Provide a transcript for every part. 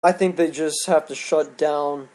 I think they just have to shut down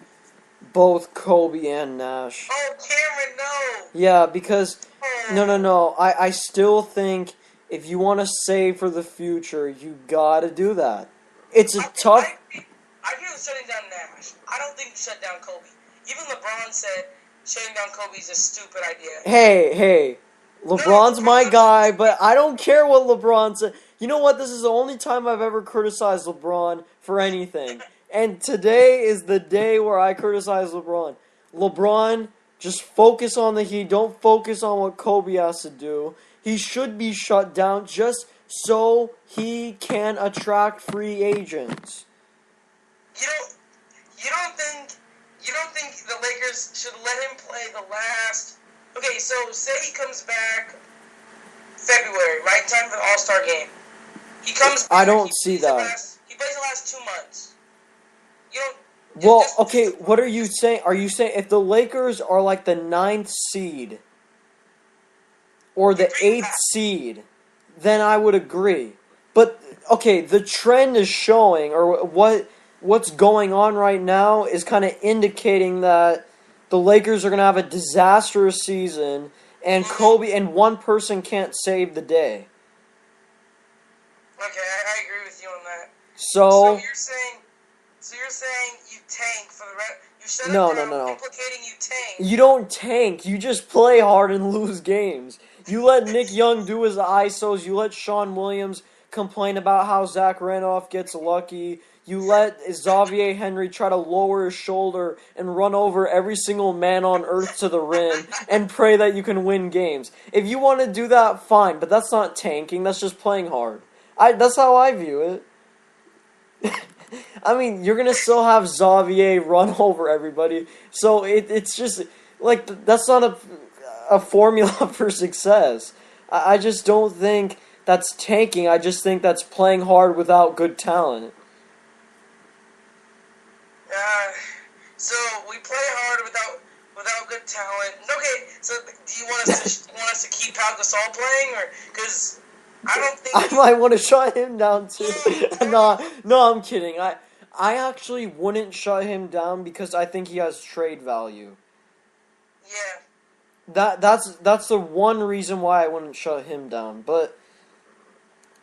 both Kobe and Nash. Oh, Cameron, no! Yeah, because no, no, Oh. no. I still think if you want to save for the future, you gotta do that. It's a tough. I agree with shutting down Nash. I don't think shut down Kobe. Even LeBron said shutting down Kobe is a stupid idea. Hey, No, no, LeBron's LeBron. my guy, but I don't care what LeBron said. You know what? This is the only time I've ever criticized LeBron for anything. And today is the day where I criticize LeBron. LeBron, just focus on the Heat. Don't focus on what Kobe has to do. He should be shut down just so he can attract free agents. You don't. You don't think. You don't think the Lakers should let him play the last? Okay, so say he comes back February, right? Time for the All-Star game. He comes back. I don't see that. He plays the last 2 months. You don't. Well, okay, what are you saying? Are you saying if the Lakers are like the 9th seed or the 8th seed, then I would agree. But okay, the trend is showing, or what's going on right now is kind of indicating that the Lakers are going to have a disastrous season, and Kobe and one person can't save the day. Okay, I agree with you on that. So you're saying you tank for the rest. You shut no, it down, no, no. implicating you tank. You don't tank. You just play hard and lose games. You let Nick Young do his ISOs. You let Sean Williams complain about how Zach Randolph gets lucky. You let Xavier Henry try to lower his shoulder and run over every single man on earth to the rim and pray that you can win games. If you want to do that, fine, but that's not tanking. That's just playing hard. That's how I view it. I mean, you're going to still have Xavier run over everybody. So it's just, like, that's not a formula for success. I just don't think that's tanking. I just think that's playing hard without good talent. So we play hard without good talent. Okay, so do you want us to keep Pau Gasol playing, or because I don't think I might want to shut him down too. No, I'm kidding. I actually wouldn't shut him down because I think he has trade value. Yeah. That's the one reason why I wouldn't shut him down. But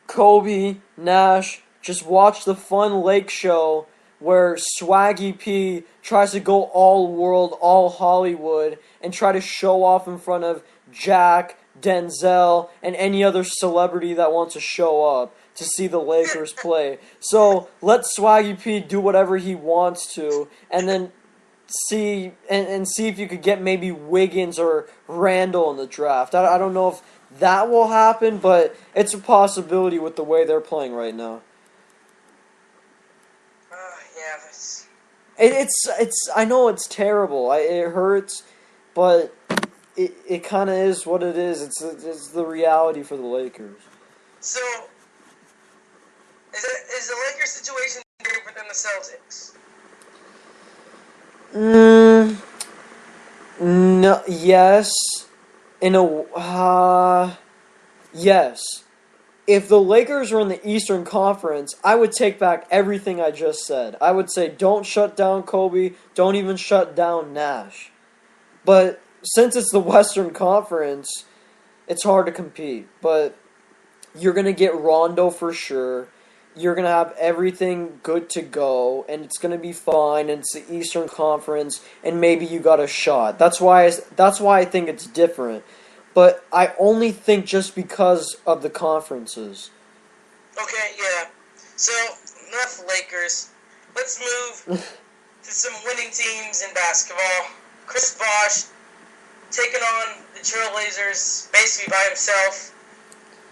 Kobe, Nash, just watch the Fun Lake show where Swaggy P tries to go all world, all Hollywood, and try to show off in front of Jack, Denzel, and any other celebrity that wants to show up to see the Lakers play. So let Swaggy P do whatever he wants to, and then see if you could get maybe Wiggins or Randall in the draft. I don't know if that will happen, but it's a possibility with the way they're playing right now. Yeah, It's I know it's terrible. It hurts, but it kind of is what it is. It's the reality for the Lakers. So is the Lakers situation different than the Celtics? No, yes, yes. If the Lakers were in the Eastern Conference, I would take back everything I just said. I would say don't shut down Kobe, don't even shut down Nash. But since it's the Western Conference, it's hard to compete. But you're going to get Rondo for sure. You're going to have everything good to go, and it's going to be fine, and it's the Eastern Conference, and maybe you got a shot. That's why I think it's different. But I only think just because of the conferences. Okay, yeah. So, enough Lakers. Let's move to some winning teams in basketball. Chris Bosh taking on the Trailblazers basically by himself.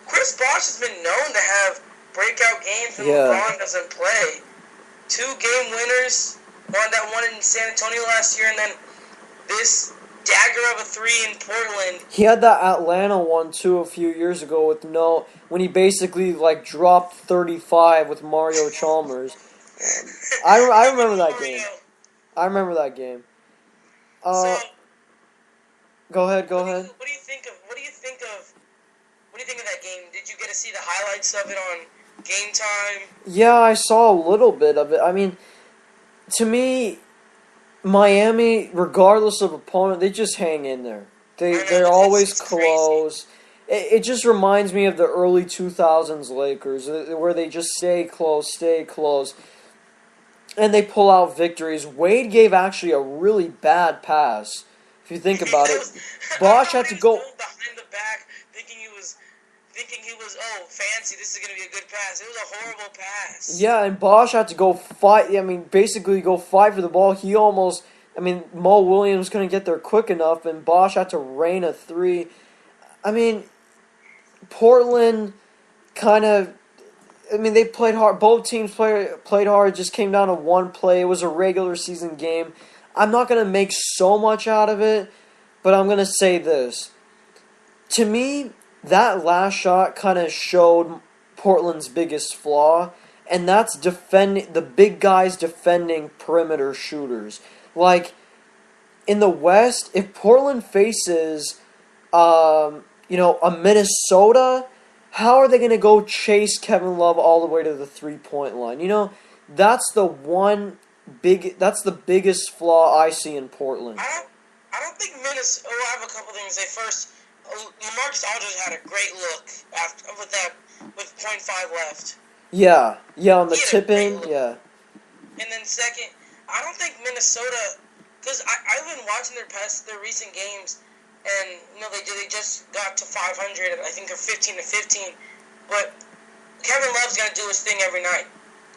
Chris Bosh has been known to have breakout games when LeBron doesn't play. 2 game winners, one in San Antonio last year, and then this dagger of a 3 in Portland. He had that Atlanta one too a few years ago when he basically like dropped 35 with Mario Chalmers. I remember that game. I remember that game. Go ahead. What do you think of that game? Did you get to see the highlights of it on Game Time? Yeah, I saw a little bit of it. I mean, to me, Miami, regardless of opponent, they just hang in there. I They're know always it's crazy. close. It just reminds me of the early 2000s Lakers, where they just stay close, and they pull out victories. Wade gave actually a really bad pass, if you think about it. I Bosch remember had to he was go. going behind the back, thinking he was fancy. This is gonna be a good pass. It was a horrible pass. Yeah, and Bosch had to go fight. I mean, basically go fight for the ball. He almost. I mean, Mo Williams couldn't get there quick enough, and Bosch had to rain a three. I mean, Portland kind of. I mean, they played hard. Both teams played hard. It just came down to one play. It was a regular season game. I'm not going to make so much out of it, but I'm going to say this. To me, that last shot kind of showed Portland's biggest flaw, and that's defending the big guys defending perimeter shooters. Like in the West, if Portland faces a Minnesota, how are they going to go chase Kevin Love all the way to the 3-point line? That's that's the biggest flaw I see in Portland. I don't think Minnesota. Oh, I have a couple things. LaMarcus Aldridge had a great look with .5 left. Yeah, on the He had a tip great in, look. yeah. And then second, I don't think Minnesota, because I've been watching their recent games, and they just got to 500. I think they're 15-15, but Kevin Love's gonna do his thing every night.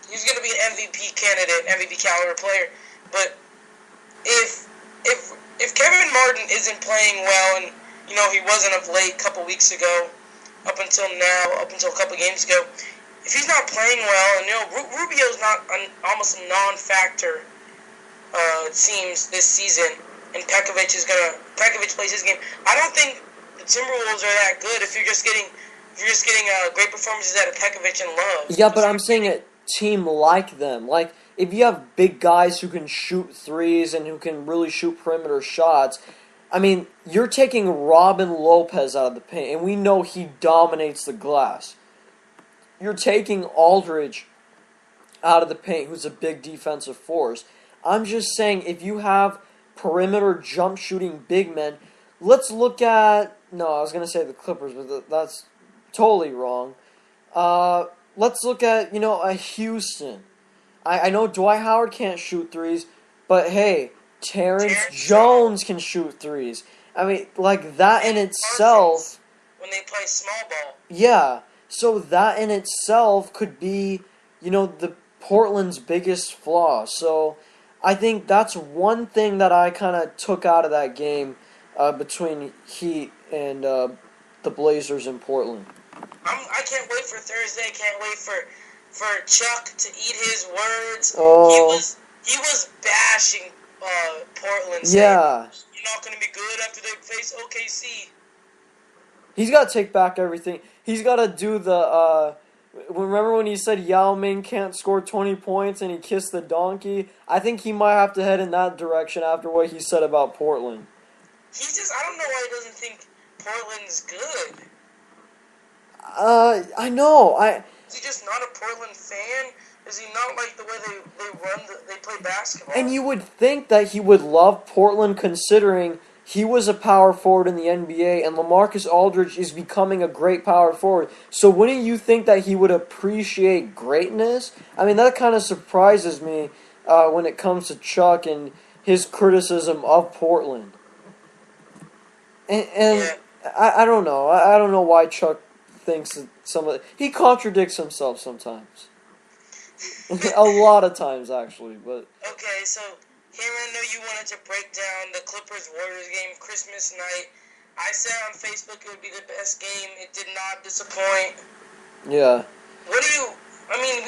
He's gonna be an MVP candidate, MVP caliber player. But if Kevin Martin isn't playing well, and he wasn't of late, a couple weeks ago, up until a couple games ago. If he's not playing well, and Rubio's not almost a non-factor, it seems this season, and Pekovic plays his game. I don't think the Timberwolves are that good if you're just getting great performances out of Pekovic and Love. Yeah, but I'm saying a team like them. Like, if you have big guys who can shoot threes and who can really shoot perimeter shots, I mean, you're taking Robin Lopez out of the paint, and we know he dominates the glass. You're taking Aldridge out of the paint, who's a big defensive force. I'm just saying, if you have perimeter jump shooting big men, let's look at... No, I was going to say the Clippers, but that's totally wrong. Let's look at, a Houston. I know Dwight Howard can't shoot threes, but hey, Terrence Jones can shoot threes. I mean, like, that in itself... When they play small ball. Yeah, so that in itself could be, the Portland's biggest flaw. So I think that's one thing that I kind of took out of that game between Heat and the Blazers in Portland. I can't wait for Thursday. I can't wait for Chuck to eat his words. Oh. He was bashing Portland. Yeah. Saying, you're not going to be good after they face OKC. He's got to take back everything. He's got to do the... remember when he said Yao Ming can't score 20 points and he kissed the donkey? I think he might have to head in that direction after what he said about Portland. I don't know why he doesn't think Portland's good. I know. Is he just not a Portland fan? Is he not like the way they play basketball? And you would think that he would love Portland, considering he was a power forward in the NBA, and LaMarcus Aldridge is becoming a great power forward. So wouldn't you think that he would appreciate greatness? I mean, that kind of surprises me when it comes to Chuck and his criticism of Portland. And yeah. I don't know. I don't know why Chuck thinks that he contradicts himself sometimes. A lot of times, actually. But okay, so Cameron, I know you wanted to break down the Clippers-Warriors game Christmas night. I said on Facebook it would be the best game. It did not disappoint. Yeah. We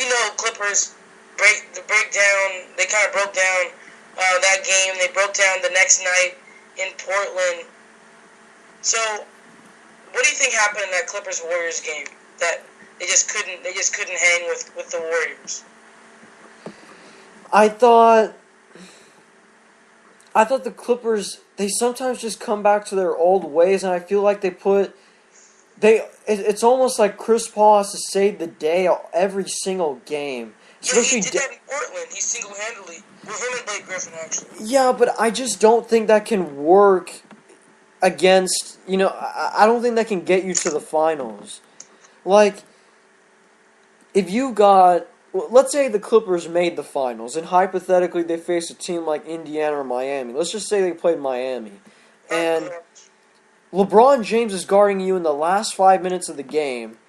know Clippers break down. They kind of broke down that game. They broke down the next night in Portland. So, what do you think happened in that Clippers-Warriors game that they just couldn't hang with the Warriors? I thought the Clippers, they sometimes just come back to their old ways, and I feel like it's almost like Chris Paul has to save the day every single game. Yeah, he Especially, did that in Portland. He single-handedly. With him and Blake Griffin, actually. yeah, but I just don't think that can work against, I don't think that can get you to the finals. Like, if you got, well, let's say the Clippers made the finals, and hypothetically they face a team like Indiana or Miami. Let's just say they played Miami. And LeBron James is guarding you in the last 5 minutes of the game.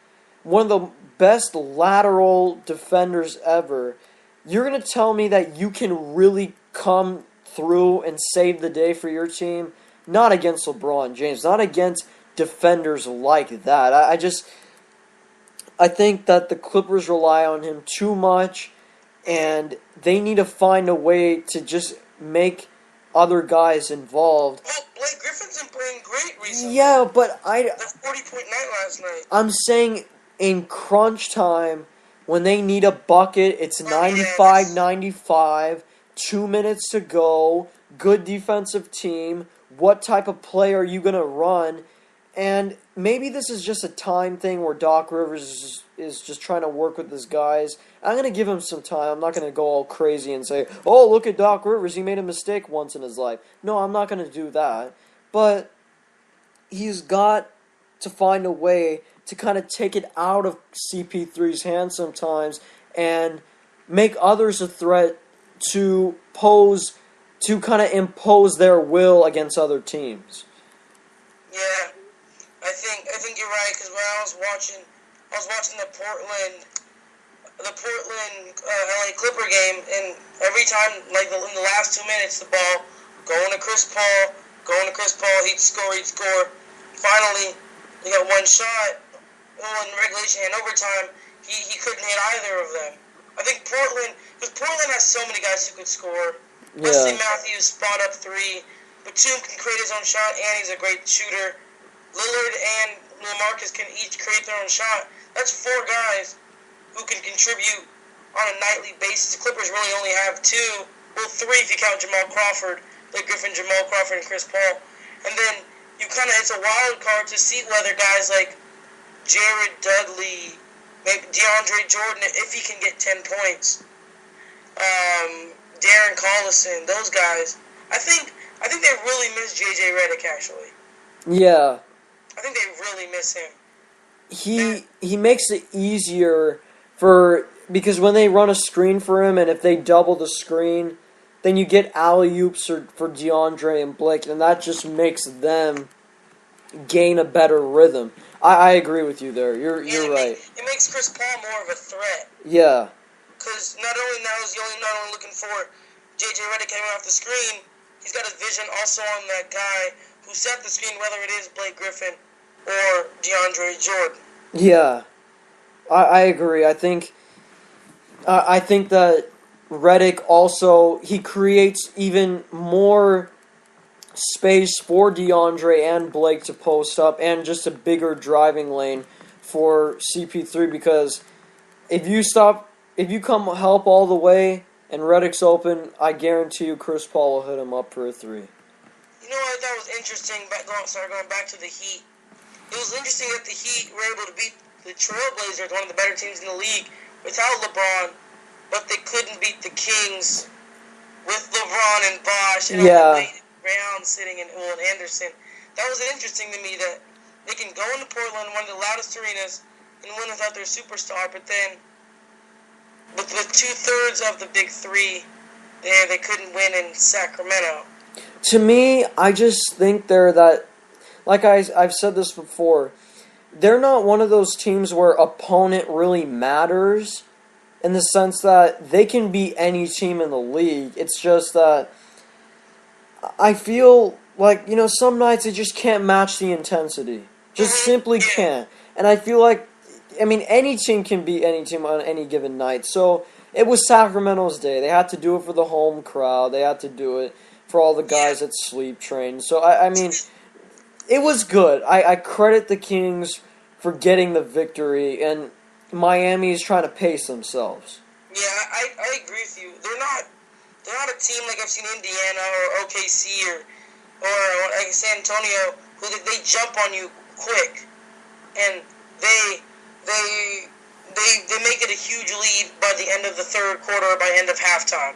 One of the best lateral defenders ever. You're going to tell me that you can really come through and save the day for your team? Not against LeBron James. Not against defenders like that. I think that the Clippers rely on him too much, and they need to find a way to just make other guys involved. Well, Blake Griffin's been playing great recently. Yeah, but The 40-point night last night. I'm saying in crunch time, when they need a bucket, it's 95-95, 2 minutes to go, good defensive team. What type of play are you going to run? And maybe this is just a time thing where Doc Rivers is just trying to work with his guys. I'm going to give him some time. I'm not going to go all crazy and say, oh, look at Doc Rivers. He made a mistake once in his life. No, I'm not going to do that. But he's got to find a way to kind of take it out of CP3's hands sometimes and make others a threat to kind of impose their will against other teams. Yeah, I think you're right, because when I was watching the Portland LA Clipper game, and every time, like in the last 2 minutes, the ball going to Chris Paul, he'd score. Finally, he got one shot. Well, in regulation and overtime, he couldn't hit either of them. I think because Portland has so many guys who could score. Yeah. Wesley Matthews spot up three. Batum can create his own shot, and he's a great shooter. Lillard and LaMarcus can each create their own shot. That's four guys who can contribute on a nightly basis. The Clippers really only have three if you count Jamal Crawford, Blake Griffin, Jamal Crawford, and Chris Paul. And then it's a wild card to see whether guys like Jared Dudley, maybe DeAndre Jordan, if he can get 10 points, Darren Collison, those guys. I think they really miss JJ Redick, actually. Yeah. I think they really miss him. He makes it easier because when they run a screen for him, and if they double the screen, then you get alley-oops for DeAndre and Blake, and that just makes them gain a better rhythm. I agree with you there. You're right. It makes Chris Paul more of a threat. Yeah. Because not only looking for JJ Redick coming off the screen, he's got his vision also on that guy who set the screen, whether it is Blake Griffin or DeAndre Jordan. Yeah. I agree. I think that Redick also, he creates even more space for DeAndre and Blake to post up, and just a bigger driving lane for CP3, because if you come help all the way and Redick's open, I guarantee you Chris Paul will hit him up for a three. You know what I thought was interesting, going back to the Heat. It was interesting that the Heat were able to beat the Trailblazers, one of the better teams in the league, without LeBron, but they couldn't beat the Kings with LeBron and Bosh and Brown sitting in Anderson. That was interesting to me that they can go into Portland, one of the loudest arenas, and win without their superstar, but then with 2/3 of the big three there, they couldn't win in Sacramento. To me, I just think they're that, like I've said this before, they're not one of those teams where opponent really matters, in the sense that they can beat any team in the league. It's just that I feel like, some nights they just can't match the intensity. Just simply can't. And I feel like, any team can beat any team on any given night. So it was Sacramento's day. They had to do it for the home crowd. They had to do it for all the guys that sleep train. So, it was good. I credit the Kings for getting the victory, and Miami is trying to pace themselves. Yeah, I agree with you. They're not a team like I've seen Indiana or OKC or like San Antonio, who they jump on you quick, and they they make it a huge lead by the end of the third quarter or by end of halftime.